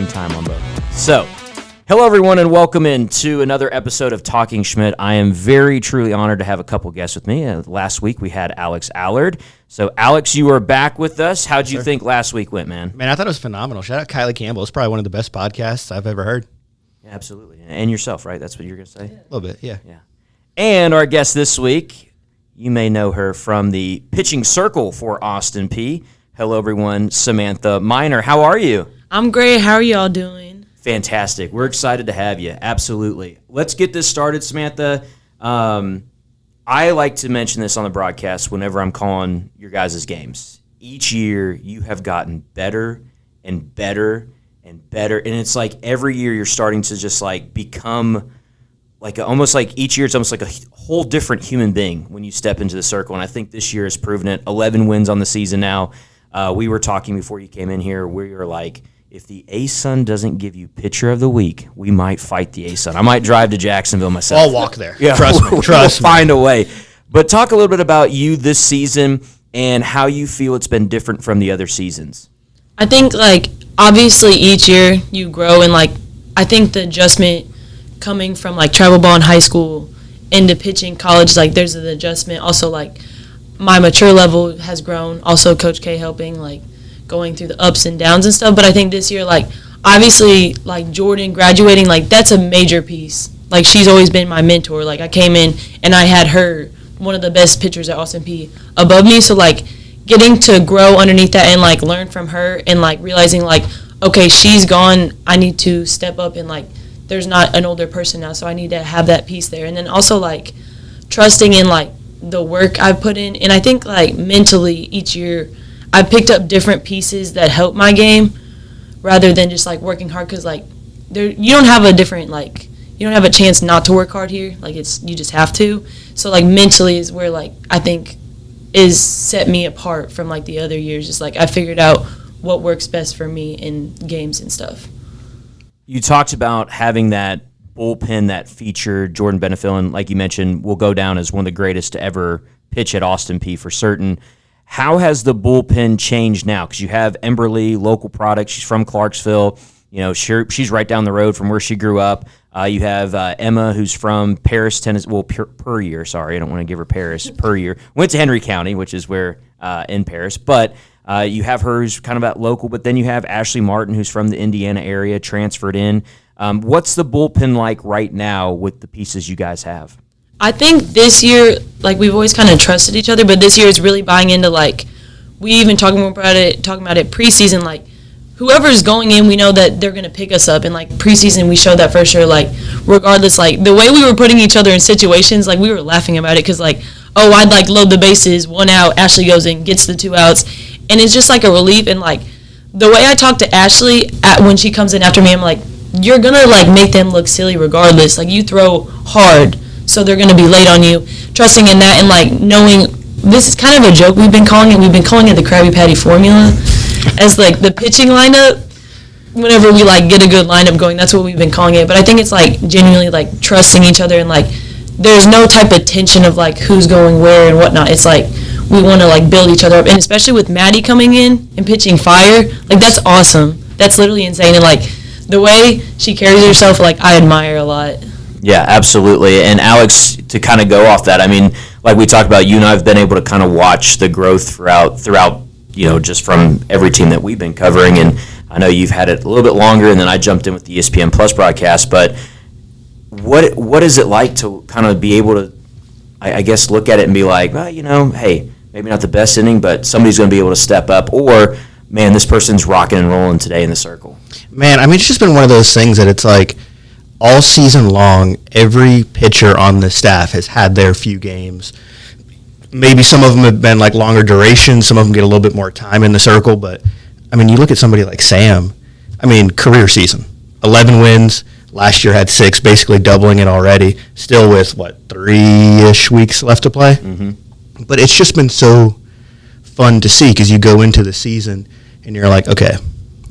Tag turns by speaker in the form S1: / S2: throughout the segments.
S1: time on both. So, hello everyone and welcome into another episode of Talking Schmidt. I am very truly honored to have a couple guests with me. Last week we had Alex Allard. So Alex, you are back with us. How'd you think last week went, man?
S2: Man, I thought it was phenomenal. Shout out Kylie Campbell. It's probably one of the best podcasts I've ever heard.
S1: Yeah, absolutely. And yourself, right? That's what you're going to say?
S2: A little bit, yeah.
S1: And our guest this week, you may know her from the pitching circle for Austin Peay. Hello everyone, Samantha Miener. How are you?
S3: I'm great. How are y'all doing?
S1: Fantastic. We're excited to have you. Absolutely. Let's get this started, Samantha. I like to mention this on the broadcast whenever I'm calling your guys' games. Each year, you have gotten better and better and better. And it's like every year you're starting to just like become like almost like each year it's almost like a whole different human being when you step into the circle. And I think this year has proven it. 11 wins on the season now. We were talking before you came in here where you were like, if the A-Sun doesn't give you pitcher of the week, we might fight the A-Sun. I might drive to Jacksonville myself.
S2: I'll walk there.
S1: Yeah,
S2: Trust me.
S1: We'll find a way. But talk a little bit about you this season and how you feel it's been different from the other seasons.
S3: I think, like, obviously each year you grow, and, like, I think the adjustment coming from, like, travel ball in high school into pitching college, like, there's an adjustment. Also, like, my mature level has grown. Also, Coach K helping, like, going through the ups and downs and stuff. But I think this year, like, obviously, like, Jordan graduating, like, that's a major piece. Like, she's always been my mentor. Like, I came in and I had her, one of the best pitchers at Austin Peay, above me. So, like, getting to grow underneath that and, like, learn from her and, like, realizing, like, okay, she's gone. I need to step up and, like, there's not an older person now, so I need to have that piece there. And then also, like, trusting in, like, the work I've put in. And I think, like, mentally each year I picked up different pieces that help my game rather than just, like, working hard because, like, you don't have a different, like, you don't have a chance not to work hard here. Like, you just have to. So, like, mentally is where, like, I think is set me apart from, like, the other years. Just, like, I figured out what works best for me in games and stuff.
S1: You talked about having that bullpen that featured Jordan Benefiel, and like you mentioned, will go down as one of the greatest to ever pitch at Austin Peay for certain. How has the bullpen changed now? Because you have Emberly, local product. She's from Clarksville. You know, she's right down the road from where she grew up. You have Emma, who's from Paris, Tennessee. Well, Puryear, sorry. I don't want to give her Paris. Puryear. Went to Henry County, which is where in Paris. But you have her who's kind of at local. But then you have Ashley Martin, who's from the Indiana area, transferred in. What's the bullpen like right now with the pieces you guys have?
S3: I think this year, like, we've always kind of trusted each other, but this year is really buying into, like, we even talking about it preseason, like, whoever's going in, we know that they're going to pick us up, and, like, preseason, we showed that for sure, like, regardless, like, the way we were putting each other in situations, like, we were laughing about it, because, like, oh, I'd, like, load the bases, 1 out, Ashley goes in, gets the 2 outs, and it's just, like, a relief, and, like, the way I talk to Ashley when she comes in after me, I'm like, you're going to, like, make them look silly regardless, like, you throw hard, so they're going to be late on you, trusting in that and, like, knowing this is kind of a joke we've been calling it the Krabby Patty formula as, like, the pitching lineup. Whenever we, like, get a good lineup going, that's what we've been calling it. But I think it's, like, genuinely, like, trusting each other and, like, there's no type of tension of, like, who's going where and whatnot. It's, like, we want to, like, build each other up. And especially with Maddie coming in and pitching fire, like, that's awesome. That's literally insane. And, like, the way she carries herself, like, I admire a lot.
S1: Yeah, absolutely. And Alex, to kind of go off that, I mean, like we talked about, you and I have been able to kind of watch the growth throughout, you know, just from every team that we've been covering. And I know you've had it a little bit longer, and then I jumped in with the ESPN Plus broadcast. But what is it like to kind of be able to, I guess, look at it and be like, well, you know, hey, maybe not the best inning, but somebody's going to be able to step up, or, man, this person's rocking and rolling today in the circle.
S2: Man, I mean, it's just been one of those things that it's like, all season long, every pitcher on the staff has had their few games. Maybe some of them have been like longer duration. Some of them get a little bit more time in the circle. But, I mean, you look at somebody like Sam. I mean, career season. 11 wins. Last year had 6, basically doubling it already. Still with, 3-ish weeks left to play? Mm-hmm. But it's just been so fun to see because you go into the season and you're like, okay,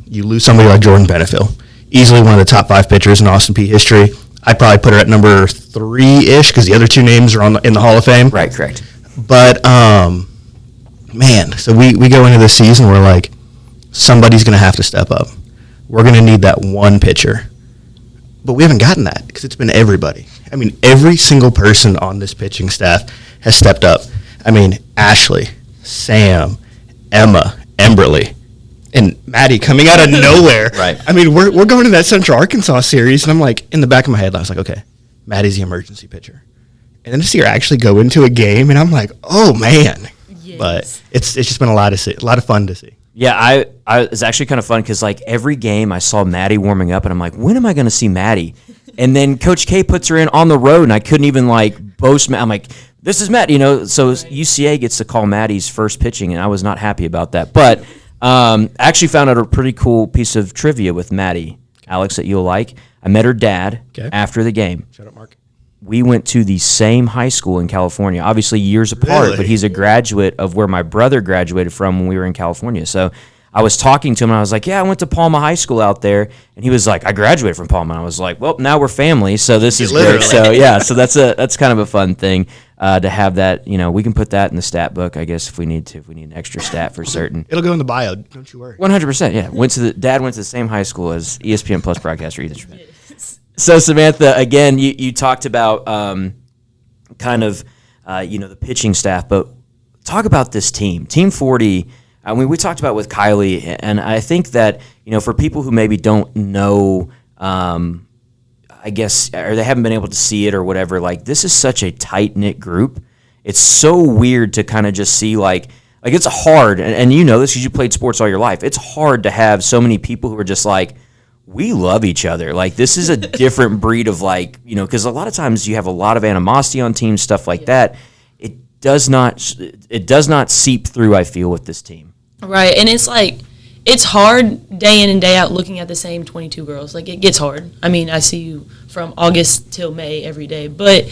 S2: you lose somebody like Jordan Benefiel. Easily one of the top 5 pitchers in Austin Peay history. I'd probably put her at number 3-ish because the other 2 names are in the Hall of Fame.
S1: Right, correct.
S2: But, man, so we go into this season, we're like, somebody's going to have to step up. we're going to need that one pitcher. But we haven't gotten that because it's been everybody. I mean, every single person on this pitching staff has stepped up. I mean, Ashley, Sam, Emma, Emberly, and Maddie coming out of nowhere.
S1: Right.
S2: I mean, we're going to that Central Arkansas series, and I'm like, in the back of my head, I was like, okay, Maddie's the emergency pitcher. And then to see her actually go into a game, and I'm like, oh, man.
S3: Yes.
S2: But it's just been a lot of fun to see.
S1: Yeah, I it's actually kind of fun because like every game I saw Maddie warming up, and I'm like, when am I going to see Maddie? And then Coach K puts her in on the road, and I couldn't even like boast. I'm like, this is Matt, So UCA gets to call Maddie's first pitching, and I was not happy about that. But I actually found out a pretty cool piece of trivia with Maddie, Alex, that you'll like. I met her dad after the game.
S2: Shout out, Mark.
S1: We went to the same high school in California, obviously years apart,
S2: Really?
S1: but he's a graduate of where my brother graduated from when we were in California. So I was talking to him, and I was like, yeah, I went to Palma High School out there. And he was like, I graduated from Palma. And I was like, well, now we're family, so this is
S2: Literally.
S1: great. So, yeah, so that's kind of a fun thing to have that. We can put that in the stat book, I guess, if we need an extra stat for certain.
S2: It'll go in the bio. Don't you worry.
S1: 100%, yeah. Dad went to the same high school as ESPN Plus broadcaster Ethan Schmidt. So, Samantha, again, you talked about the pitching staff, but talk about this team. Team 40, I mean, we talked about with Kylie, and I think that, for people who maybe don't know, I guess, or they haven't been able to see it or whatever, like, this is such a tight-knit group. It's so weird to kind of just see, like it's hard, and you know this because you played sports all your life. It's hard to have so many people who are just like, we love each other. Like, this is a different breed of, like, because a lot of times you have a lot of animosity on teams, stuff like that. It does not seep through, I feel, with this team.
S3: Right, and it's like, it's hard day in and day out looking at the same 22 girls. Like, it gets hard. I mean, I see you from August till May every day. But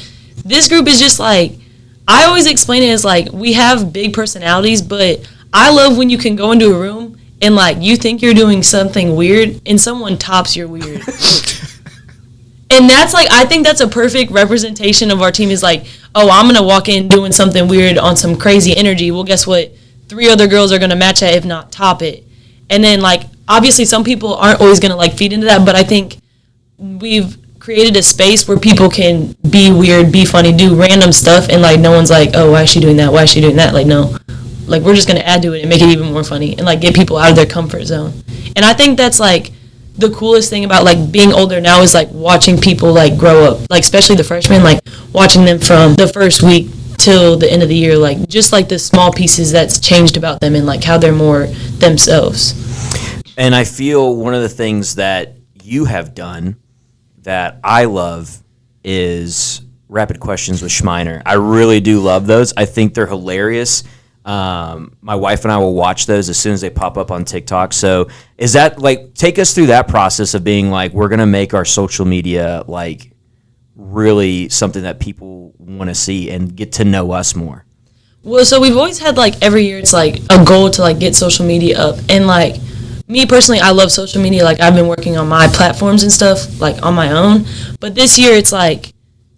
S3: this group is just like, I always explain it as like, we have big personalities, but I love when you can go into a room and, like, you think you're doing something weird, and someone tops your weird. And that's, like, I think that's a perfect representation of our team is, like, oh, I'm going to walk in doing something weird on some crazy energy. Well, guess what? 3 other girls are going to match that, if not top it. And then, like, obviously some people aren't always going to, like, feed into that, but I think we've created a space where people can be weird, be funny, do random stuff, and, like, no one's like, oh, why is she doing that? Why is she doing that? Like, no. Like, we're just going to add to it and make it even more funny and, like, get people out of their comfort zone. And I think that's, like, the coolest thing about, like, being older now is, like, watching people, like, grow up. Like, especially the freshmen, like, watching them from the first week till the end of the year. Like, just, like, the small pieces that's changed about them and, like, how they're more themselves.
S1: And I feel one of the things that you have done that I love is rapid questions with Schminer. I really do love those. I think they're hilarious. My wife and I will watch those as soon as they pop up on TikTok. So is that, like, take us through that process of being like, we're going to make our social media, like, really something that people want to see and get to know us more.
S3: Well, so we've always had, like, every year it's, like, a goal to, like, get social media up. And, like, me personally, I love social media. Like, I've been working on my platforms and stuff, like, on my own. But this year it's, like,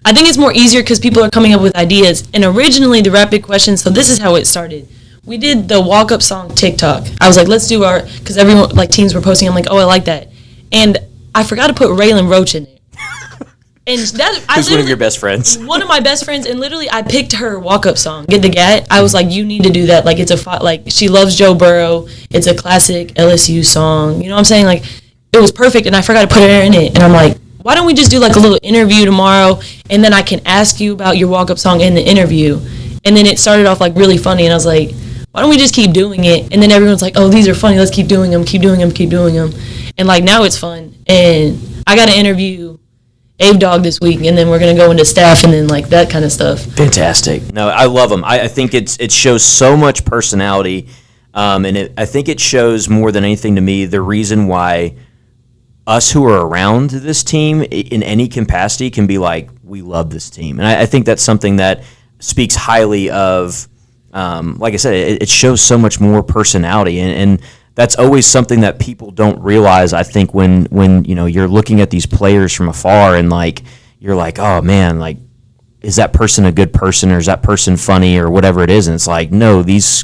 S3: I think it's more easier because people are coming up with ideas. And originally, the rapid questions, so this is how it started. We did the walk-up song TikTok. I was like, let's do our, because everyone, like, teens were posting. I'm like, oh, I like that. And I forgot to put Raylan Roach in it. And that,
S1: Who's one of your best friends?
S3: One of my best friends, and literally I picked her walk-up song, Get the Gat. I was like, you need to do that. Like, it's like, she loves Joe Burrow. It's a classic LSU song. You know what I'm saying? Like, it was perfect, and I forgot to put her in it. And I'm like, why don't we just do, like, a little interview tomorrow, and then I can ask you about your walk-up song in the interview. And then it started off, like, really funny, and I was like, why don't we just keep doing it? And then everyone's like, oh, these are funny. Let's keep doing them, keep doing them, keep doing them. And, like, now it's fun. And I got to interview Ave Dog this week, and then we're going to go into staff and then, like, that kind of stuff.
S1: Fantastic. No, I love them. I think it shows so much personality, and I think it shows more than anything to me the reason why us who are around this team in any capacity can be like, we love this team. And I think that's something that speaks highly of, like I said, it shows so much more personality, and that's always something that people don't realize. I think when you're looking at these players from afar and, like, you're like, oh man, like, is that person a good person or is that person funny or whatever it is? And it's like, no, this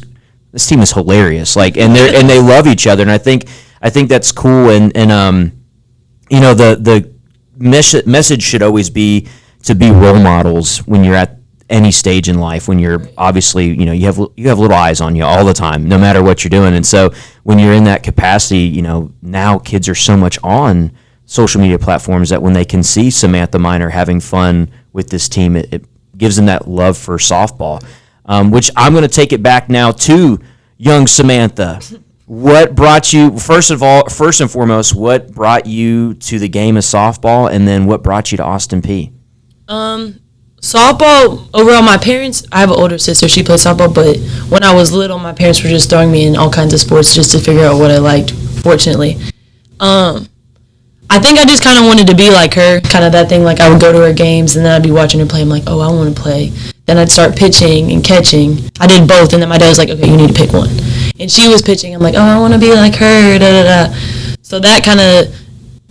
S1: team is hilarious. Like, and they love each other. And I think I think that's cool, and the message should always be to be role models when you're at any stage in life, when you're obviously, you have little eyes on you all the time, no matter what you're doing. And so when you're in that capacity, now kids are so much on social media platforms that when they can see Samantha Miener having fun with this team, it gives them that love for softball, which I'm going to take it back now to young Samantha. What brought you, first and foremost, what brought you to the game of softball, and then what brought you to Austin P?
S3: Softball, overall, my parents, I have an older sister, she plays softball, but when I was little, my parents were just throwing me in all kinds of sports just to figure out what I liked, fortunately. I think I just kind of wanted to be like her, kind of that thing, like I would go to her games, and then I'd be watching her play, I'm like, oh, I want to play. Then I'd start pitching and catching. I did both, and then my dad was like, okay, you need to pick one. And she was pitching, I'm like, oh, I want to be like her, da-da-da. So that kind of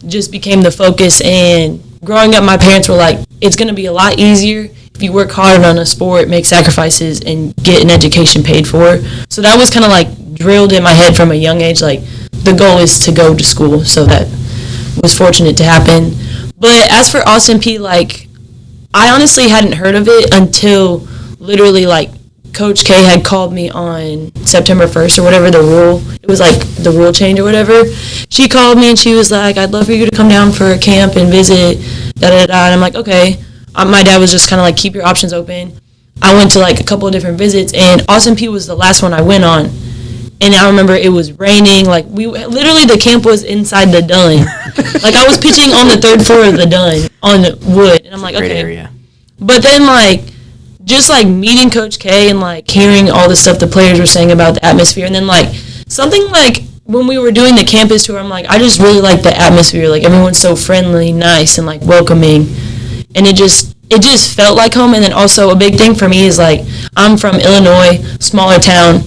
S3: just became the focus, and growing up, my parents were like, it's going to be a lot easier if you work hard on a sport, make sacrifices, and get an education paid for. So that was kind of like drilled in my head from a young age, like the goal is to go to school. So that was fortunate to happen. But as for Austin P, like, I honestly hadn't heard of it until literally like Coach K had called me on September 1st or whatever it was like the rule change or whatever. She called me and she was like, I'd love for you to come down for a camp and visit, da-da-da. And I'm like, okay. My dad was just kind of like, keep your options open. I went to like a couple of different visits, and Austin P was the last one I went on. And I remember it was raining. Like, literally the camp was inside the dun. Like, I was pitching on the third floor of the dun on wood. And I'm like, okay. Area. But then, like, just, like, meeting Coach K and, like, hearing all the stuff the players were saying about the atmosphere. And then, like, something like when we were doing the campus tour, I'm like, I just really like the atmosphere. Like, everyone's so friendly, nice, and, like, welcoming. And it just felt like home. And then also a big thing for me is, like, I'm from Illinois, smaller town.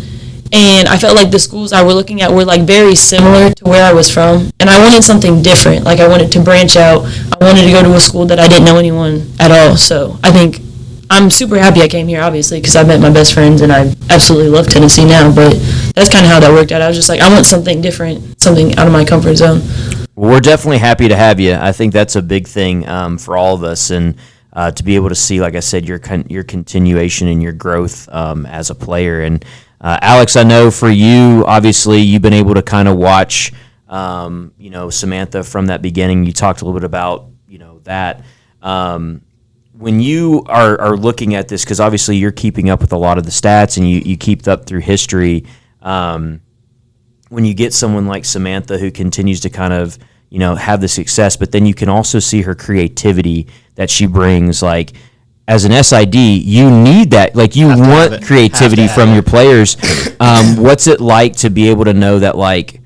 S3: And I felt like the schools I were looking at were, like, very similar to where I was from. And I wanted something different. Like, I wanted to branch out. I wanted to go to a school that I didn't know anyone at all. So I think I'm super happy I came here, obviously, because I met my best friends, and I absolutely love Tennessee now. But that's kind of how that worked out. I was just like, I want something different, something out of my comfort zone.
S1: Well, we're definitely happy to have you. I think that's a big thing for all of us. And to be able to see, like I said, your continuation and your growth as a player. And Alex, I know for you, obviously, you've been able to kind of watch, Samantha from that beginning. You talked a little bit about, that. When you are looking at this, because obviously you're keeping up with a lot of the stats and you keep up through history, when you get someone like Samantha who continues to kind of, have the success, but then you can also see her creativity that she brings, like, as an SID, you need that. Like, you want creativity from your players. What's it like to be able to know that, like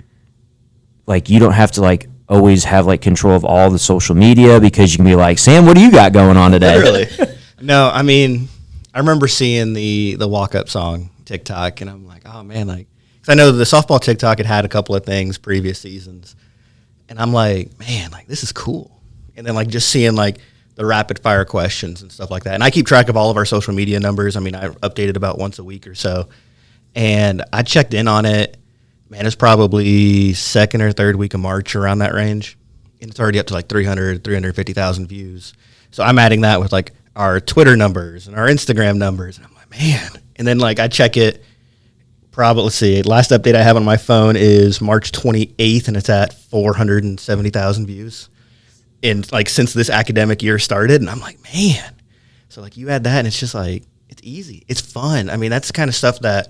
S1: you don't have to, like, always have, like, control of all the social media, because you can be like, Sam, what do you got going on today?
S2: Literally. No, I mean, I remember seeing the walk-up song TikTok, and I'm like, oh, man, like, because I know the softball TikTok had a couple of things previous seasons, and I'm like, man, like, this is cool. And then, like, just seeing, like, the rapid fire questions and stuff like that. And I keep track of all of our social media numbers. I mean, I update it about once a week or so. And I checked in on it. Man, it's probably second or third week of March, around that range. And it's already up to like 350,000 views. So I'm adding that with like our Twitter numbers and our Instagram numbers. And I'm like, man. And then like I check it probably, let's see, last update I have on my phone is March 28th, and it's at 470,000 views. And like since this academic year started, and I'm like, man. So like you add that, and it's just like, it's easy, it's fun. I mean, that's the kind of stuff that,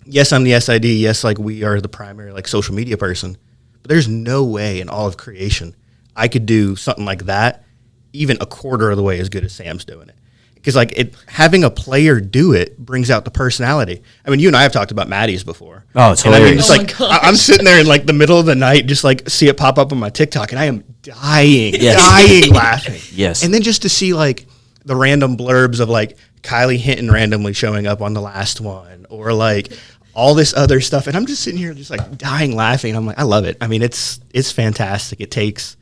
S2: yes, I'm the SID, yes, like we are the primary like social media person, but there's no way in all of creation I could do something like that even a quarter of the way as good as Sam's doing it. Because like having a player do it brings out the personality. I mean, you and I have talked about Maddie's before.
S1: Oh, it's hilarious.
S2: I mean, just I'm sitting there in like the middle of the night, just like see it pop up on my TikTok, and I am dying laughing.
S1: Yes.
S2: And then just to see like the random blurbs of like Kylie Hinton randomly showing up on the last one, or like all this other stuff, and I'm just sitting here just like dying laughing. I'm like, I love it. I mean, it's fantastic. It takes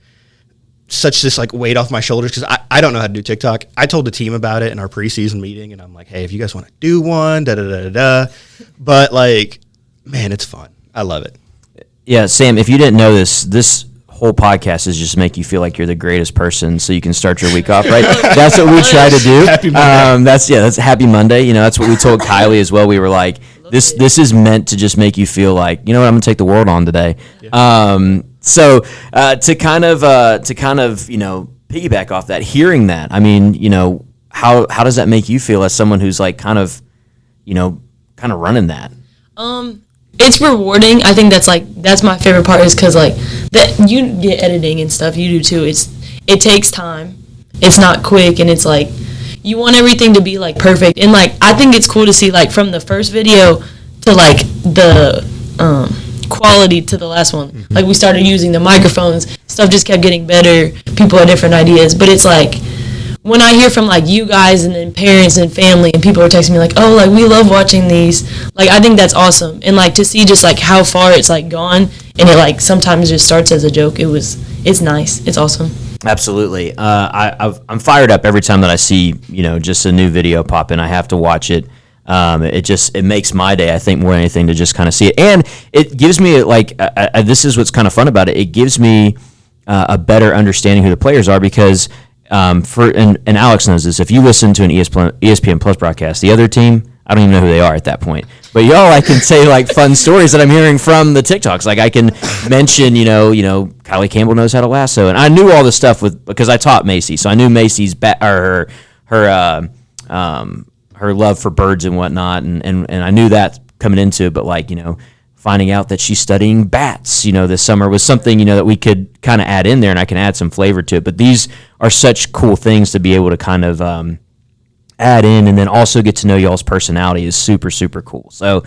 S2: such this like weight off my shoulders, because I don't know how to do TikTok. I told the team about it in our preseason meeting, and I'm like, hey, if you guys want to do one, but like, man, it's fun. I love it.
S1: Yeah, Sam, if you didn't know this whole podcast is just to make you feel like you're the greatest person so you can start your week off, right? That's what we try to do.
S2: Happy Monday.
S1: That's Happy Monday. You know, that's what we told Kylie as well. We were like, this is meant to just make you feel like, you know what, I'm going to take the world on today. Yeah. So to kind of piggyback off that, hearing that, I mean, how does that make you feel as someone who's like kind of running that?
S3: It's rewarding. I think that's my favorite part is because that you get editing and stuff. You do too. It takes time. It's not quick, and it's like you want everything to be like perfect. And I think it's cool to see from the first video to the quality to the last one. Mm-hmm. We started using the microphones. Stuff just kept getting better. People had different ideas, but it's when I hear from you guys and then parents and family and people are texting me we love watching these, I think that's awesome. And to see just how far it's gone, and it sometimes just starts as a joke. It's nice. It's awesome.
S1: Absolutely. I'm fired up every time that I see just a new video pop in. I have to watch it. It makes my day, I think, more than anything, to just kind of see it, and it gives me this is what's kind of fun about it. It gives me a better understanding who the players are because. And Alex knows this. If you listen to an ESPN Plus broadcast, the other team, I don't even know who they are at that point. But I can say fun stories that I'm hearing from the TikToks. I can mention, Kylie Campbell knows how to lasso, and I knew all this stuff because I taught Macy, so I knew Macy's her love for birds and whatnot, and I knew that coming into it. But finding out that she's studying bats, this summer was something, that we could kind of add in there, and I can add some flavor to it. But these are such cool things to be able to kind of add in, and then also get to know y'all's personality is super, super cool. So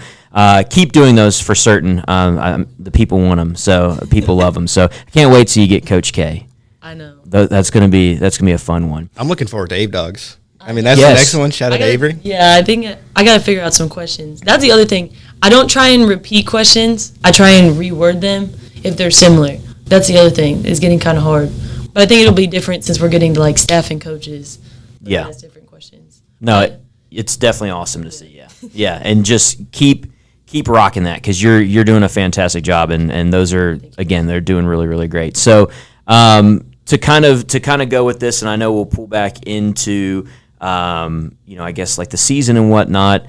S1: keep doing those for certain. The people want them, so people love them. So I can't wait till you get Coach K.
S3: I know.
S1: That's gonna be a fun one.
S2: I'm looking forward to Abe Dogs. I mean, that's the next one. Shout out to Avery.
S3: Yeah, I think I got to figure out some questions. That's the other thing. I don't try and repeat questions. I try and reword them if they're similar. That's the other thing. It's getting kind of hard. But I think it'll be different since we're getting to staff and coaches.
S1: Yeah.
S3: That's different questions.
S1: No, it's definitely awesome to see. Yeah. Yeah, and just keep rocking that because you're doing a fantastic job, and those are, again, they're doing really, really great. So to kind of go with this, and I know we'll pull back into I guess the season and whatnot.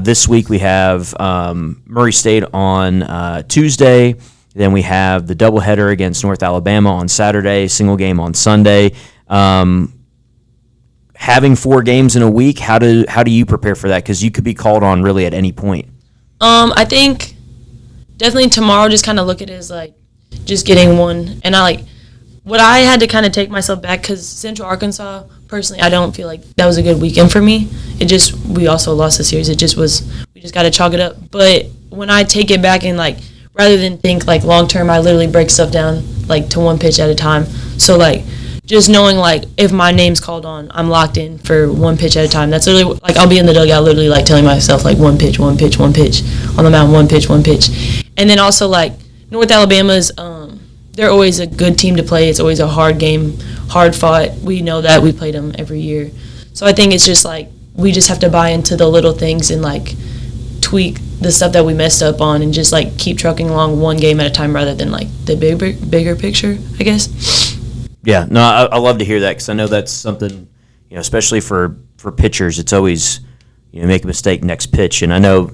S1: This week we have Murray State on Tuesday. Then we have the doubleheader against North Alabama on Saturday, single game on Sunday. Having 4 games in a week, how do you prepare for that? Because you could be called on really at any point.
S3: I think definitely tomorrow just kind of look at it as just getting one. And what I had to kind of take myself back because Central Arkansas, personally, I don't feel like that was a good weekend for me. We also lost the series. We just got to chalk it up. But when I take it back and rather than think long term, I literally break stuff down to one pitch at a time. So just knowing if my name's called on, I'm locked in for one pitch at a time. That's literally I'll be in the dugout literally telling myself one pitch on the mound, one pitch. And then also North Alabama's they're always a good team to play. It's always a hard game, hard fought. We know that. We played them every year. So I think it's just we just have to buy into the little things and tweak the stuff that we messed up on and just keep trucking along one game at a time rather than the bigger picture, I guess.
S1: Yeah, no, I love to hear that because I know that's something, especially for pitchers, it's always, make a mistake next pitch. And I know,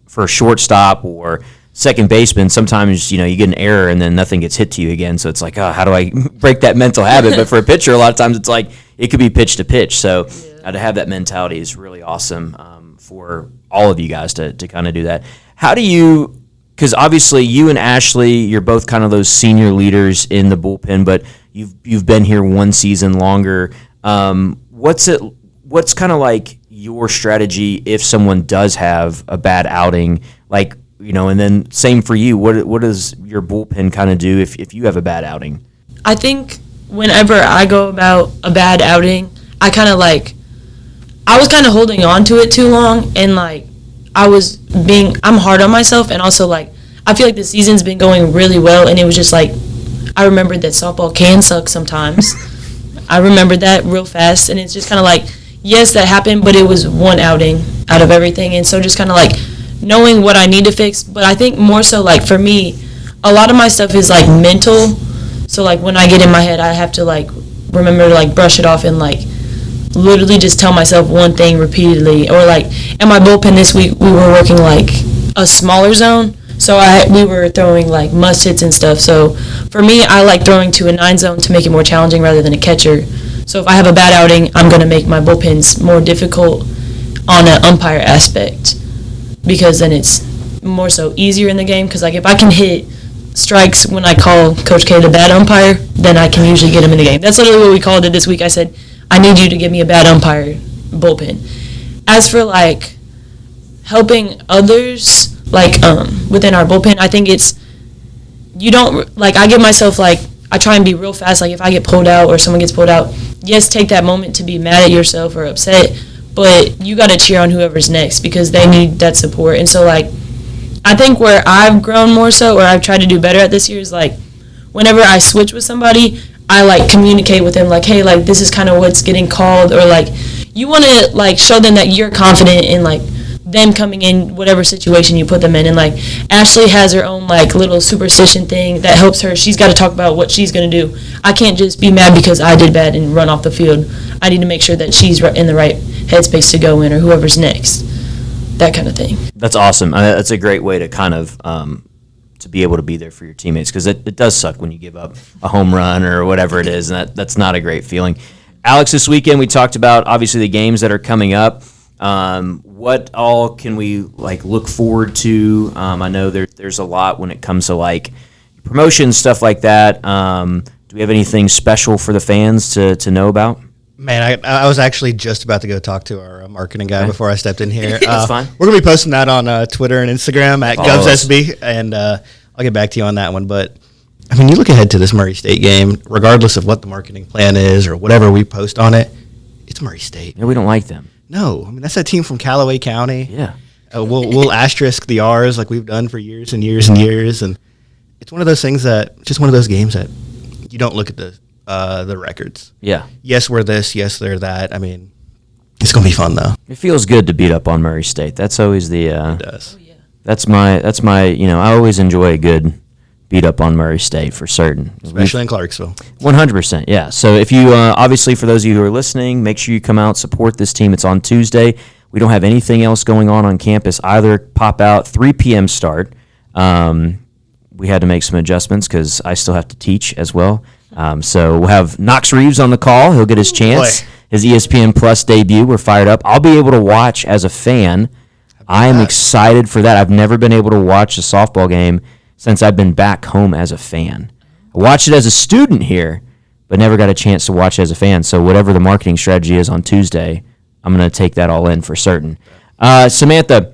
S1: for a shortstop or second baseman, sometimes, you get an error and then nothing gets hit to you again. So it's how do I break that mental habit? But for a pitcher, a lot of times it's it could be pitch to pitch. So to have that mentality is really awesome for all of you guys to kind of do that. How do you, because obviously you and Ashley, you're both kind of those senior leaders in the bullpen, but you've been here one season longer. What's kind of your strategy if someone does have a bad outing, and then same for you. What does your bullpen kind of do if you have a bad outing?
S3: I think whenever I go about a bad outing, I kind of I was kind of holding on to it too long, and I'm hard on myself, and also I feel the season's been going really well, and it was just I remembered that softball can suck sometimes. I remembered that real fast, and it's just kind of yes, that happened, but it was one outing out of everything, and so just kind of knowing what I need to fix. But I think more so for me, a lot of my stuff is like mental. So like when I get in my head, I have to like remember to like brush it off and like literally just tell myself one thing repeatedly. Or like in my bullpen this week, we were working like a smaller zone. So we were throwing like must hits and stuff. So for me, I like throwing to a 9 zone to make it more challenging rather than a catcher. So if I have a bad outing, I'm going to make my bullpens more difficult on an umpire aspect, because then it's more so easier in the game. Because like if I can hit strikes when I call Coach K the bad umpire, then I can usually get him in the game. That's literally what we called it this week. I said, I need you to give me a bad umpire bullpen. As for like helping others, like within our bullpen, I think it's, you don't, like I give myself like, I try and be real fast. Like if I get pulled out or someone gets pulled out, yes, take that moment to be mad at yourself or upset, but you got to cheer on whoever's next because they need that support. And so like, I think where I've grown more so, or I've tried to do better at this year, is like whenever I switch with somebody, I like communicate with them like, hey, like this is kind of what's getting called, or like you want to like show them that you're confident in like them coming in whatever situation you put them in. And like Ashley has her own like little superstition thing that helps her. She's got to talk about what she's going to do. I can't just be mad because I did bad and run off the field. I need to make sure that she's in the right headspace to go in, or whoever's next, that kind of thing.
S1: That's awesome. That's a great way to kind of to be able to be there for your teammates, because it does suck when you give up a home run or whatever it is, and that's not a great feeling. Alex, this weekend we talked about obviously the games that are coming up. What all can we like look forward to? I know there's a lot when it comes to like promotions, stuff like that. Do we have anything special for the fans to know about?
S2: Man, I was actually just about to go talk to our marketing guy before I stepped in here.
S1: That's fine.
S2: We're going to be posting that on Twitter and Instagram at GovsSB, and I'll get back to you on that one. But, I mean, you look ahead to this Murray State game, regardless of what the marketing plan is or whatever we post on it, it's Murray State.
S1: Yeah, we don't like them.
S2: No. I mean, that's that team from Callaway County.
S1: Yeah.
S2: We'll asterisk the R's like we've done for years and years and years. And it's one of those things just one of those games that you don't look at the records.
S1: Yeah.
S2: Yes, we're this. Yes, they're that. I mean, it's gonna be fun though.
S1: It feels good to beat up on Murray State. That's always the.
S2: It does.
S3: Oh, yeah.
S1: That's my. You know, I always enjoy a good beat up on Murray State for certain,
S2: Especially in Clarksville.
S1: 100%. Yeah. So if you obviously for those of you who are listening, make sure you come out, support this team. It's on Tuesday. We don't have anything else going on campus either. Pop out 3 p.m. start. We had to make some adjustments because I still have to teach as well. So we'll have Knox Reeves on the call. He'll get his chance.
S2: Boy.
S1: His ESPN Plus debut. We're fired up. I'll be able to watch as a fan. I am excited for that. I've never been able to watch a softball game since I've been back home as a fan. I watched it as a student here, but never got a chance to watch it as a fan. So whatever the marketing strategy is on Tuesday, I'm going to take that all in for certain. Samantha,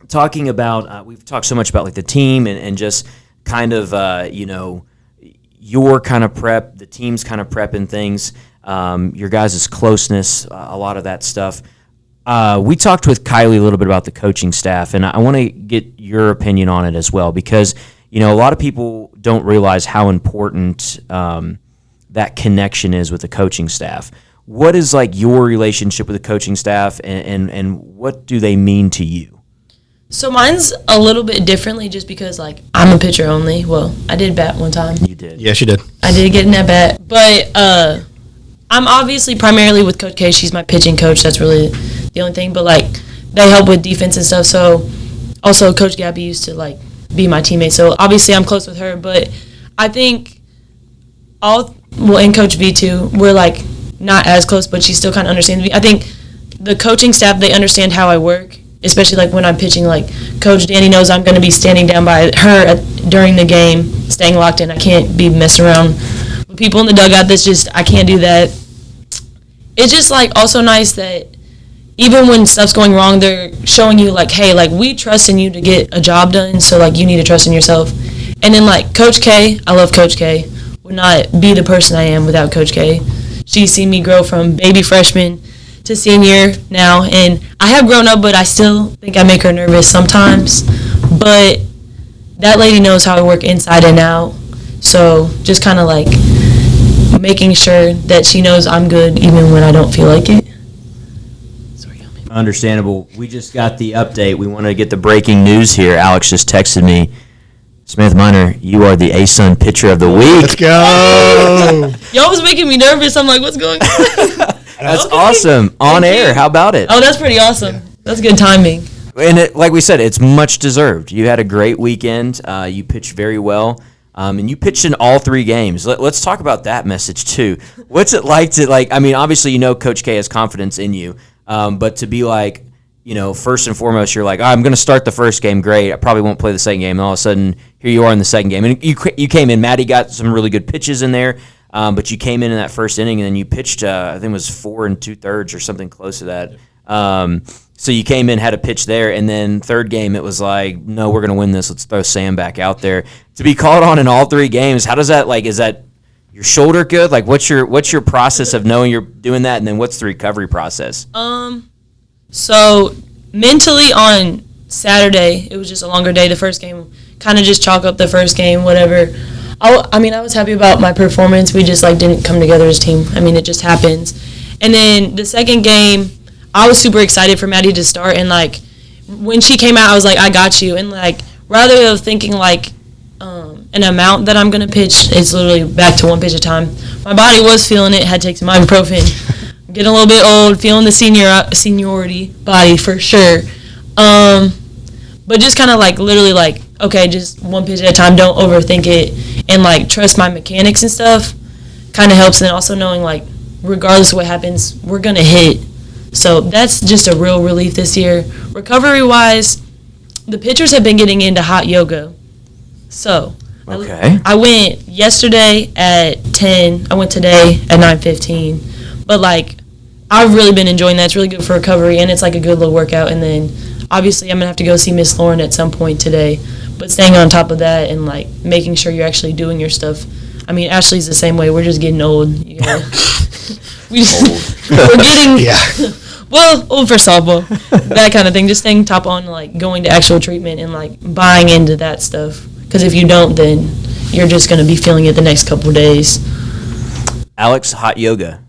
S1: talking about, we've talked so much about like the team and just kind of, your kind of prep, the team's kind of prep and things, your guys' closeness, a lot of that stuff. We talked with Kylie a little bit about the coaching staff, and I want to get your opinion on it as well, because, a lot of people don't realize how important that connection is with the coaching staff. What is like your relationship with the coaching staff, and what do they mean to you?
S3: So mine's a little bit differently just because, like, I'm a pitcher only. Well, I did bat one time.
S1: You did.
S2: Yes, you did.
S3: I did get in that bat. But I'm obviously primarily with Coach K. She's my pitching coach. That's really the only thing. But, like, they help with defense and stuff. So, also, Coach Gabby used to, like, be my teammate. So, obviously, I'm close with her. But I think and Coach V, too, we're, like, not as close, but she still kind of understands me. I think the coaching staff, they understand how I work, especially like when I'm pitching. Like Coach Danny knows I'm going to be standing down by her during the game, staying locked in. I can't be messing around with people in the dugout. That's just, I can't do that. It's just like also nice that even when stuff's going wrong, they're showing you like, hey, like we trust in you to get a job done, so like you need to trust in yourself. And then like Coach K, I love Coach K, would not be the person I am without Coach K. She's seen me grow from baby freshman to senior now, and I have grown up, but I still think I make her nervous sometimes. But that lady knows how I work inside and out, so just kind of like making sure that she knows I'm good even when I don't feel like it.
S1: Understandable. We just got the update. We want to get the breaking news here. Alex just texted me. Samantha Miener, you are the ASUN Pitcher of the Week.
S2: Let's go.
S3: Y'all was making me nervous. I'm like, what's going on?
S1: That's awesome. On air. How about it?
S3: Oh, that's pretty awesome. Yeah. That's good timing.
S1: And like we said, it's much deserved. You had a great weekend. You pitched very well. And you pitched in all 3 games. Let's talk about that message, too. What's it like to, obviously, Coach K has confidence in you. But to be like, first and foremost, you're like, I'm going to start the first game. Great. I probably won't play the second game. And all of a sudden, here you are in the second game. And you came in. Maddie got some really good pitches in there. But you came in that first inning, and then you pitched, I think it was 4 2/3 or something close to that. So you came in, had a pitch there, and then third game it was like, no, we're going to win this. Let's throw Sam back out there. To be called on in all 3 games, how does that, is that your shoulder good? What's your process of knowing you're doing that, and then what's the recovery process?
S3: So mentally on Saturday, it was just a longer day. The first game, kind of just chalk up the first game, whatever. I was happy about my performance. We just, didn't come together as a team. It just happens. And then the second game, I was super excited for Maddie to start, and when she came out, I was like, I got you. And rather than thinking an amount that I'm gonna pitch, it's literally back to 1 pitch at a time. My body was feeling it. Had to take some ibuprofen. Getting a little bit old, feeling the seniority body for sure. But just kind of literally okay, just 1 pitch at a time. Don't overthink it, and trust my mechanics and stuff. Kind of helps, and then also knowing regardless of what happens, we're gonna hit. So that's just a real relief this year. Recovery-wise, the pitchers have been getting into hot yoga. So
S1: okay.
S3: I went yesterday at 10. I went today at 9:15. But I've really been enjoying that. It's really good for recovery, and it's a good little workout. And then obviously I'm gonna have to go see Miss Lauren at some point today. But staying on top of that and making sure you're actually doing your stuff. Ashley's the same way. We're just getting old. You gotta, we're getting well, old for softball, that kind of thing. Just staying top on going to actual treatment and buying into that stuff. Because if you don't, then you're just going to be feeling it the next couple of days.
S1: Alex, hot yoga.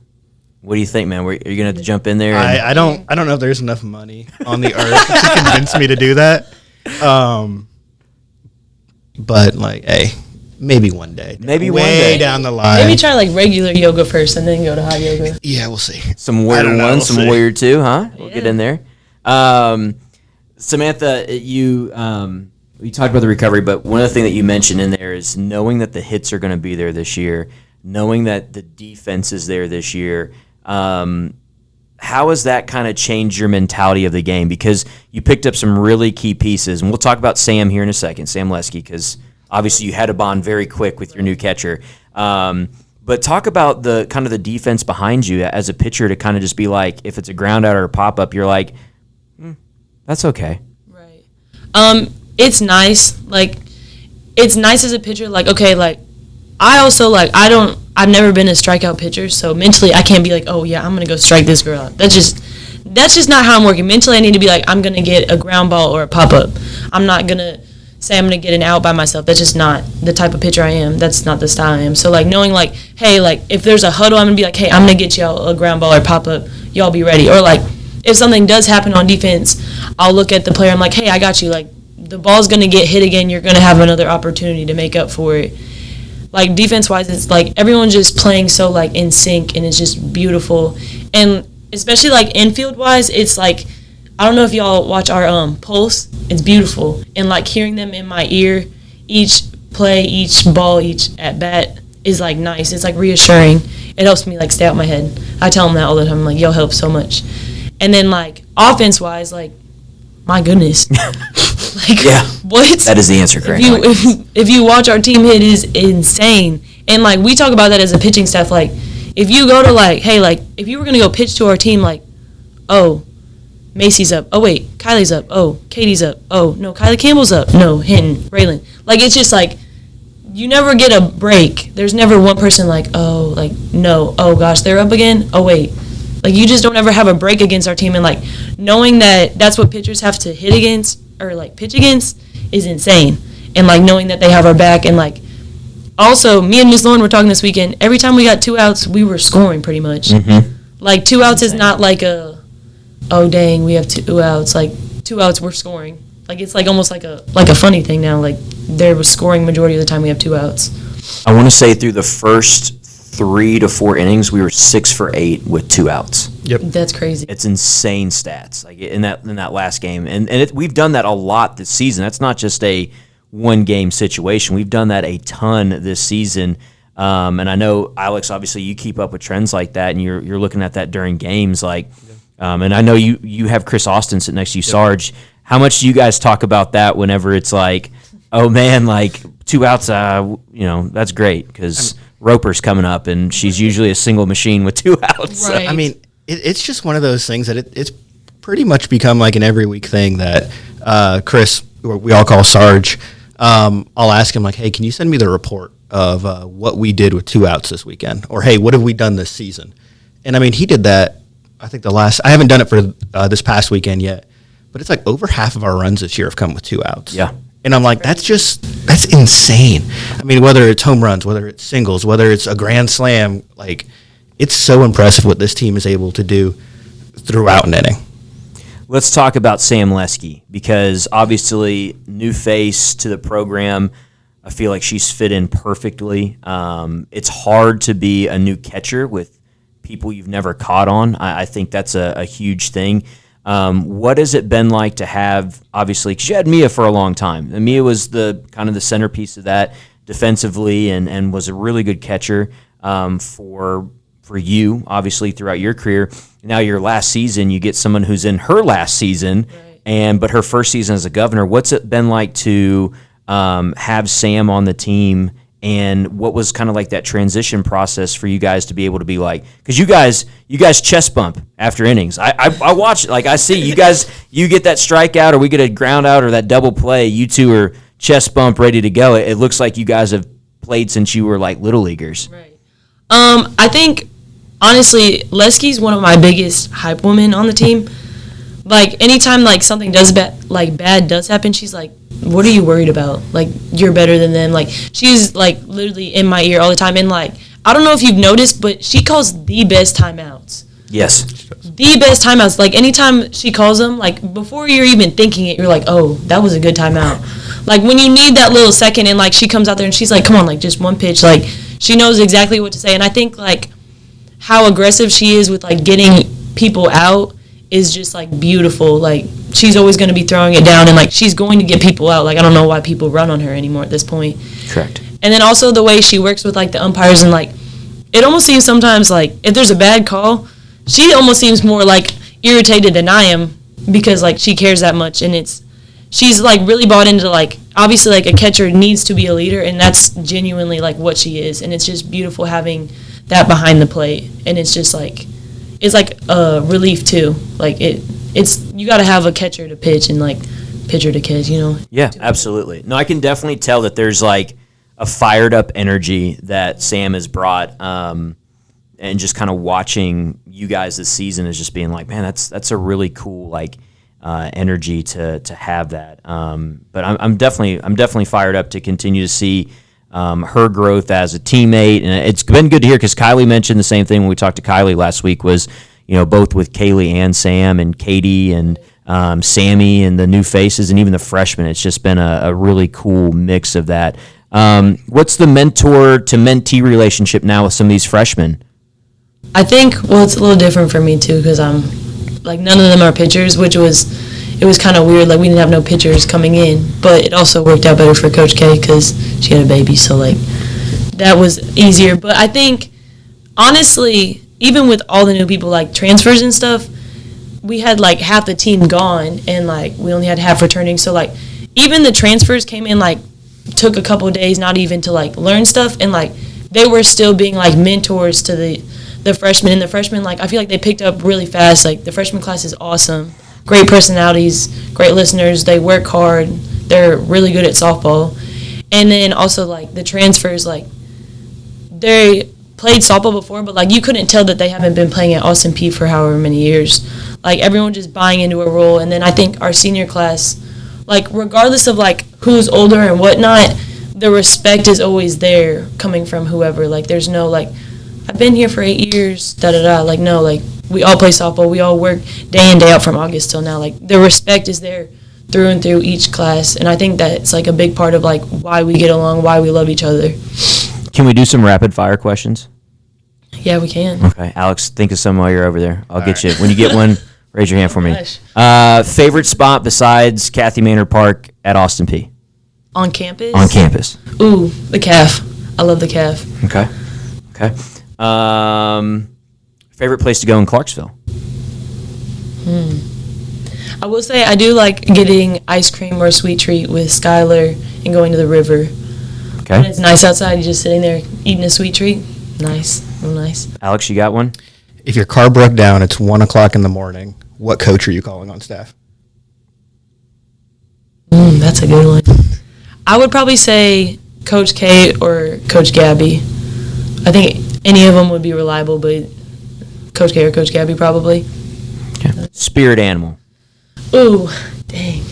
S1: What do you think, man? Are you going to have to jump in there?
S2: I don't know if there's enough money on the earth to convince me to do that. But hey, maybe one day.
S1: Maybe
S2: way
S1: one day
S2: down the line.
S3: Maybe try regular yoga first and then go to hot yoga.
S2: Yeah, we'll see.
S1: Some warrior one, some warrior two, huh? We'll get in there. Samantha, you talked about the recovery, but one of the things that you mentioned in there is knowing that the hits are going to be there this year, knowing that the defense is there this year. How has that kind of changed your mentality of the game? Because you picked up some really key pieces, and we'll talk about Sam here in a second, Sam Lesky, because obviously you had to bond very quick with your new catcher. But talk about the kind of the defense behind you as a pitcher to kind of just be if it's a ground out or a pop-up, you're that's okay.
S3: Right. It's nice. It's nice as a pitcher. I also I've never been a strikeout pitcher, so mentally I can't be oh yeah, I'm gonna go strike this girl out. That's just not how I'm working. Mentally, I need to be I'm gonna get a ground ball or a pop up. I'm not gonna say I'm gonna get an out by myself. That's just not the type of pitcher I am. That's not the style I am. So knowing hey, if there's a huddle, I'm gonna be hey, I'm gonna get y'all a ground ball or pop up. Y'all be ready. Or if something does happen on defense, I'll look at the player. I'm hey, I got you. The ball's gonna get hit again. You're gonna have another opportunity to make up for it. Defense-wise, it's everyone's just playing so in sync, and it's just beautiful. And especially infield-wise, it's I don't know if y'all watch our Pulse. It's beautiful, and hearing them in my ear, each play, each ball, each at bat is nice. It's reassuring. It helps me stay out my head. I tell them that all the time. I'm y'all help so much. And then offense-wise, my goodness.
S1: Yeah.
S3: What?
S1: That is the answer, correct?
S3: If you watch our team hit, is insane. And we talk about that as a pitching staff. If you go to hey, if you were gonna go pitch to our team, oh, Macy's up. Oh wait, Kylie's up. Oh, Katie's up. Oh no, Kylie Campbell's up. No, Hinton, Raylan. It's just you never get a break. There's never one person no. Oh gosh, they're up again. Oh wait. You just don't ever have a break against our team, and knowing that that's what pitchers have to hit against or pitch against is insane. And knowing that they have our back, and also me and Miss Lauren were talking this weekend. Every time we got 2 outs, we were scoring pretty much.
S1: Mm-hmm.
S3: 2 outs is not oh dang, we have 2 outs. 2 outs, we're scoring. Like it's like almost like a funny thing now. Like they're scoring majority of the time we have 2 outs.
S1: I want to say through the first 3 to 4 innings, we were 6 for 8 with 2 outs.
S2: Yep.
S3: That's crazy.
S1: It's insane stats, like in that last game, and we've done that a lot this season. That's not just a one game situation. We've done that a ton this season, and I know Alex, obviously, you keep up with trends like that, and you're looking at that during games, like, and I know you have Chris Austin sitting next to you, Sarge. How much do you guys talk about that whenever it's like, oh man, like 2 outs, that's great because Roper's coming up, and she's usually a single machine with 2 outs.
S3: Right.
S2: I mean, it's just one of those things that it's pretty much become like an every week thing that Chris, or we all call Sarge, I'll ask him like, hey, can you send me the report of what we did with 2 outs this weekend? Or, hey, what have we done this season? And, I mean, he did that, I think I haven't done it for this past weekend yet, but it's like over half of our runs this year have come with 2 outs.
S1: Yeah.
S2: And I'm like, that's insane. I mean, whether it's home runs, whether it's singles, whether it's a grand slam, like, it's so impressive what this team is able to do throughout an inning.
S1: Let's talk about Sam Leske, because obviously new face to the program. I feel like she's fit in perfectly. It's hard to be a new catcher with people you've never caught on. I think that's a huge thing. What has it been like to have, obviously, because you had Mia for a long time, and Mia was the kind of the centerpiece of that defensively and was a really good catcher for you, obviously, throughout your career. Now your last season, you get someone who's in her last season, right, but her first season as a Governor. What's it been like to have Sam on the team, and what was kind of like that transition process for you guys to be able to be like, because you guys chest bump after innings. I watch it, like I see you guys, you get that strikeout or we get a ground out or that double play, you two are chest bump ready to go. It looks like you guys have played since you were like little leaguers.
S3: Right. I think honestly, Leske's one of my biggest hype women on the team. Like anytime like something bad does happen, she's like, what are you worried about? Like, you're better than them. Like, she's like literally in my ear all the time. And like, I don't know if you've noticed, but she calls the best timeouts.
S1: Yes.
S3: The best timeouts. Like, anytime she calls them, like, before you're even thinking it, you're like, oh, that was a good timeout. Like, when you need that little second and, like, she comes out there and she's like, come on, like, just one pitch. Like, she knows exactly what to say. And I think, like, how aggressive she is with, like, getting people out is just, like, beautiful. Like, she's always going to be throwing it down and, like, she's going to get people out. Like, I don't know why people run on her anymore at this point.
S1: Correct.
S3: And then also the way she works with, like, the umpires and, like, it almost seems sometimes, like, if there's a bad call, she almost seems more, like, irritated than I am because, like, she cares that much. And she's, like, really bought into, like, obviously, like, a catcher needs to be a leader, and that's genuinely, like, what she is. And it's just beautiful having that behind the plate. And it's just, like, it's, like, a relief, too. Like, it's you got to have a catcher to pitch and, like, pitcher to catch, you know?
S1: Yeah, absolutely. No, I can definitely tell that there's, like, a fired-up energy that Sam has brought, and just kind of watching you guys this season is just being like, man, that's a really cool, like, energy to have that. But I'm definitely fired up to continue to see her growth as a teammate, and it's been good to hear because Kylie mentioned the same thing when we talked to Kylie last week. Was both with Kaylee and Sam and Katie and Sammy and the new faces and even the freshmen. It's just been a really cool mix of that. What's the mentor to mentee relationship now with some of these freshmen?
S3: I think, well, it's a little different for me, too, because like, none of them are pitchers, it was kind of weird. Like, we didn't have no pitchers coming in, but it also worked out better for Coach K because she had a baby, so, like, that was easier. But I think, honestly, even with all the new people, like, transfers and stuff, we had, like, half the team gone, and, like, we only had half returning. So, like, even the transfers came in, like, took a couple of days not even to, like, learn stuff, and, like, they were still being, like, mentors to the freshmen. And the freshmen, like, I feel like they picked up really fast. Like, the freshman class is awesome. Great personalities, great listeners. They work hard. They're really good at softball. And then also, like, the transfers, like, they played softball before, but, like, you couldn't tell that they haven't been playing at Austin Peay for however many years. Like, everyone just buying into a role. And then I think our senior class, like, regardless of, like, who's older and whatnot, the respect is always there coming from whoever. Like, there's no, like, I've been here for 8 years, da-da-da. Like, no, like, we all play softball. We all work day in, day out from August till now. Like, the respect is there through and through each class, and I think that's like a big part of like why we get along, why we love each other.
S1: Can we do some rapid fire questions?
S3: Yeah, we can.
S1: Okay, Alex, think of some while you're over there. I'll get you. When you get one, raise your hand for me.
S3: Gosh.
S1: Favorite spot besides Kathy Miener Park at Austin P?
S3: On campus?
S1: On campus.
S3: Ooh, the calf. I love the calf.
S1: Okay. Favorite place to go in Clarksville?
S3: I will say I do like getting ice cream or a sweet treat with Skylar and going to the river.
S1: Okay.
S3: When it's nice outside, you're just sitting there eating a sweet treat. Nice. Real nice.
S1: Alex, you got one?
S2: If your car broke down, it's 1 o'clock in the morning. What coach are you calling on staff?
S3: That's a good one. I would probably say Coach K or Coach Gabby. I think any of them would be reliable, but Coach K or Coach Gabby probably.
S1: Okay. Spirit animal.
S3: Ooh, dang.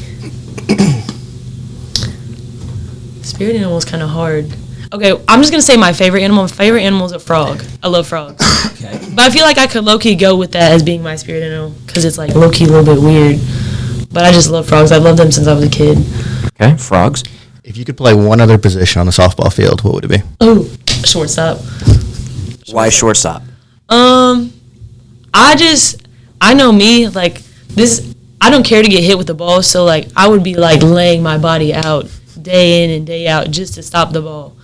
S3: Spirit animal is kind of hard. Okay, I'm just going to say my favorite animal. My favorite animal is a frog. I love frogs.
S1: Okay.
S3: But I feel like I could low-key go with that as being my spirit animal because it's like low-key a little bit weird. But I just love frogs. I've loved them since I was a kid.
S1: Okay, frogs.
S2: If you could play one other position on the softball field, what would it be?
S3: Ooh, shortstop.
S1: Why shortstop?
S3: I know me, like, this, I don't care to get hit with the ball, so, like, I would be, like, laying my body out day in and day out just to stop the ball.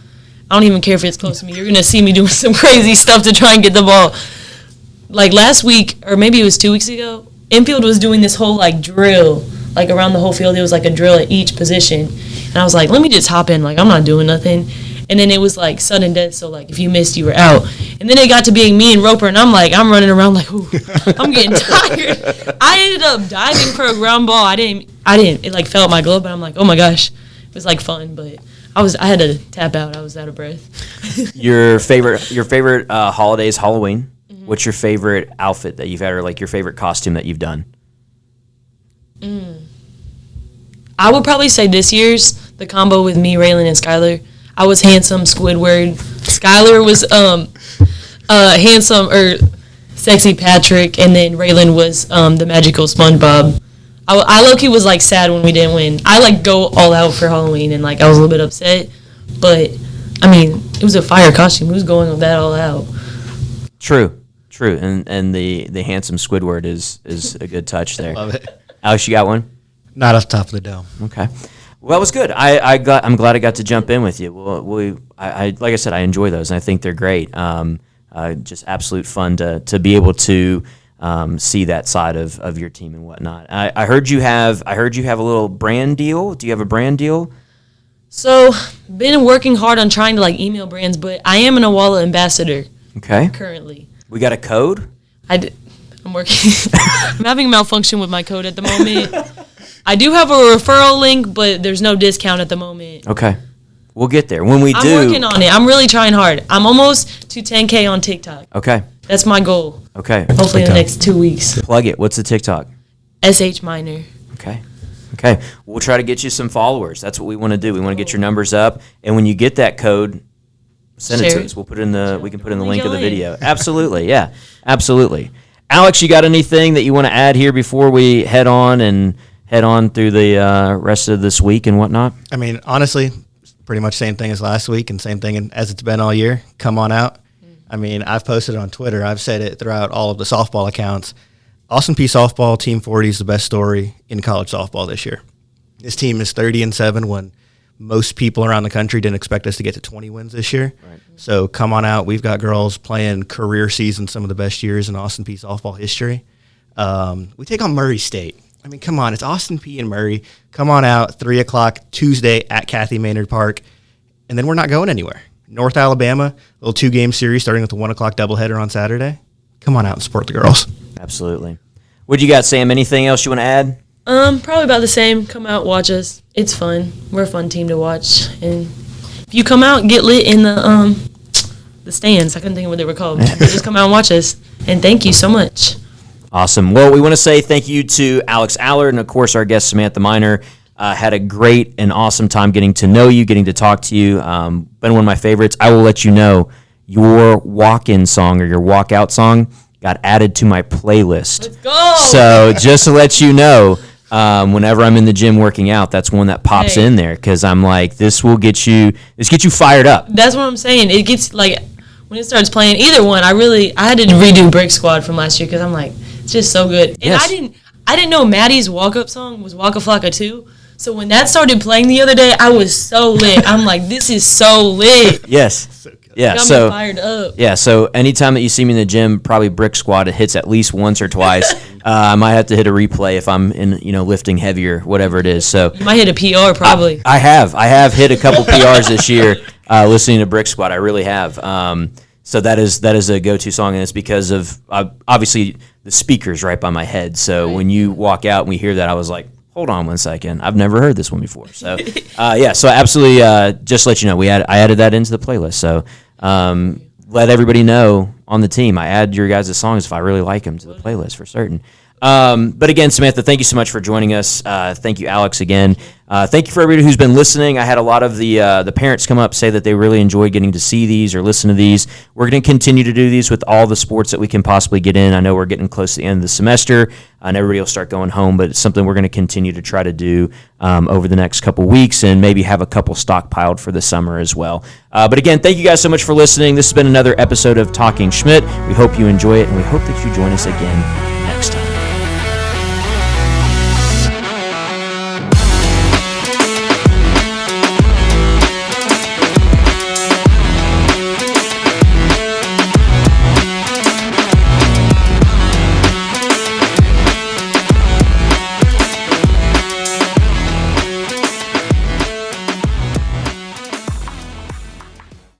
S3: I don't even care if it's close to me. You're going to see me doing some crazy stuff to try and get the ball. Like, last week, or maybe it was 2 weeks ago, infield was doing this whole, like, drill. Like, around the whole field, it was, like, a drill at each position. And I was like, let me just hop in. Like, I'm not doing nothing. And then it was, like, sudden death, so, like, if you missed, you were out. And then it got to being me and Roper, and I'm running around like, ooh, I'm getting tired. I ended up diving for a ground ball. I didn't, it, like, fell out my glove, but I'm like, oh, my gosh. It was, like, fun, but I had to tap out. I was out of breath.
S1: Your favorite holiday is Halloween. Mm-hmm. What's your favorite outfit that you've had, or, like, your favorite costume that you've done?
S3: I would probably say this year's, the combo with me, Raylan, and Skylar. I was handsome Squidward. Skylar was handsome or sexy Patrick, and then Raylan was the magical SpongeBob. I low-key was like sad when we didn't win. I like go all out for Halloween, and like I was a little bit upset, but I mean it was a fire costume. Who's going with that all out?
S1: True, and the handsome Squidward is a good touch there.
S2: Love it.
S1: Alex, you got one?
S2: Not off the top of the dome.
S1: Okay. Well, that was good. I'm glad I got to jump in with you. Like I said, I enjoy those, and I think they're great. Just absolute fun to be able to see that side of your team and whatnot. I heard you have a little brand deal. Do you have a brand deal?
S3: So, been working hard on trying to like email brands, but I am an Awala ambassador.
S1: Okay.
S3: Currently,
S1: We got a code.
S3: I'm working. I'm having a malfunction with my code at the moment. I do have a referral link, but there's no discount at the moment.
S1: Okay. We'll get there. When we do.
S3: I'm working on it. I'm really trying hard. I'm almost to 10K on TikTok.
S1: Okay.
S3: That's my goal.
S1: Okay.
S3: Hopefully in the next 2 weeks.
S1: Plug it. What's the TikTok?
S3: SH Miener.
S1: Okay. We'll try to get you some followers. That's what we want to do. We want to get your numbers up. And when you get that code, send it to us. We'll put it in we can put in the link of the video. Absolutely. Yeah. Absolutely. Alex, you got anything that you want to add here before we head on through the rest of this week and whatnot?
S2: I mean, honestly, pretty much same thing as last week and same thing as it's been all year. Come on out. I mean, I've posted it on Twitter. I've said it throughout all of the softball accounts. Austin P softball, Team 40 is the best story in college softball this year. This team is 30-7 when most people around the country didn't expect us to get to 20 wins this year. Right. So come on out. We've got girls playing career season, some of the best years in Austin P softball history. We take on Murray State. I mean, come on. It's Austin P and Murray. Come on out, 3 o'clock Tuesday at Kathy Miener Park. And then we're not going anywhere. North Alabama, little 2-game series starting with the 1 o'clock doubleheader on Saturday. Come on out and support the girls.
S1: Absolutely. What you the Sam? Anything else you want to add?
S3: Probably about the same. Come out, watch us. It's fun. We're a fun team to watch. And if you come out, get lit in the stands. I couldn't think of what they were called. Just come out and watch us. And thank you so much.
S1: Awesome. Well, we want to say thank you to Alex Allard and, of course, our guest, Samantha Miener. Had a great and awesome time getting to know you, getting to talk to you. Been one of my favorites. I will let you know your walk-in song or your walk-out song got added to my playlist.
S3: Let's go!
S1: So just to let you know, Whenever I'm in the gym working out, that's one that pops in there because I'm like, this get you fired up.
S3: That's what I'm saying. It gets like when it starts playing either one. I had to redo Brick Squad from last year because I'm like, it's just so good. And
S1: yes.
S3: I didn't know Maddie's walk-up song was Waka Flocka too. So when that started playing the other day, I was so lit. I'm like, this is so lit.
S1: Yes.
S2: So good.
S1: Yeah.
S3: Got
S1: So
S3: me fired up.
S1: yeah. So anytime that you see me in the gym, probably Brick Squad, it hits at least once or twice. I might have to hit a replay if I'm in, lifting heavier, whatever it is. So
S3: You might hit a PR probably.
S1: I have hit a couple PRs this year listening to Brick Squad. I really have. So that is a go-to song, and it's because of obviously the speakers right by my head. So when you walk out and we hear that, I was like, hold on 1 second, I've never heard this one before. So yeah, so absolutely, just to let you know, I added that into the playlist. So let everybody know on the team, I add your guys' songs if I really like them to the playlist for certain. But again, Samantha, thank you so much for joining us. Thank you, Alex, again. Thank you for everybody who's been listening. I had a lot of the parents come up, say that they really enjoy getting to see these or listen to these. We're going to continue to do these with all the sports that we can possibly get in. I know we're getting close to the end of the semester, and everybody will start going home, but it's something we're going to continue to try to do over the next couple weeks and maybe have a couple stockpiled for the summer as well. But again, thank you guys so much for listening. This has been another episode of Talking Schmidt. We hope you enjoy it, and we hope that you join us again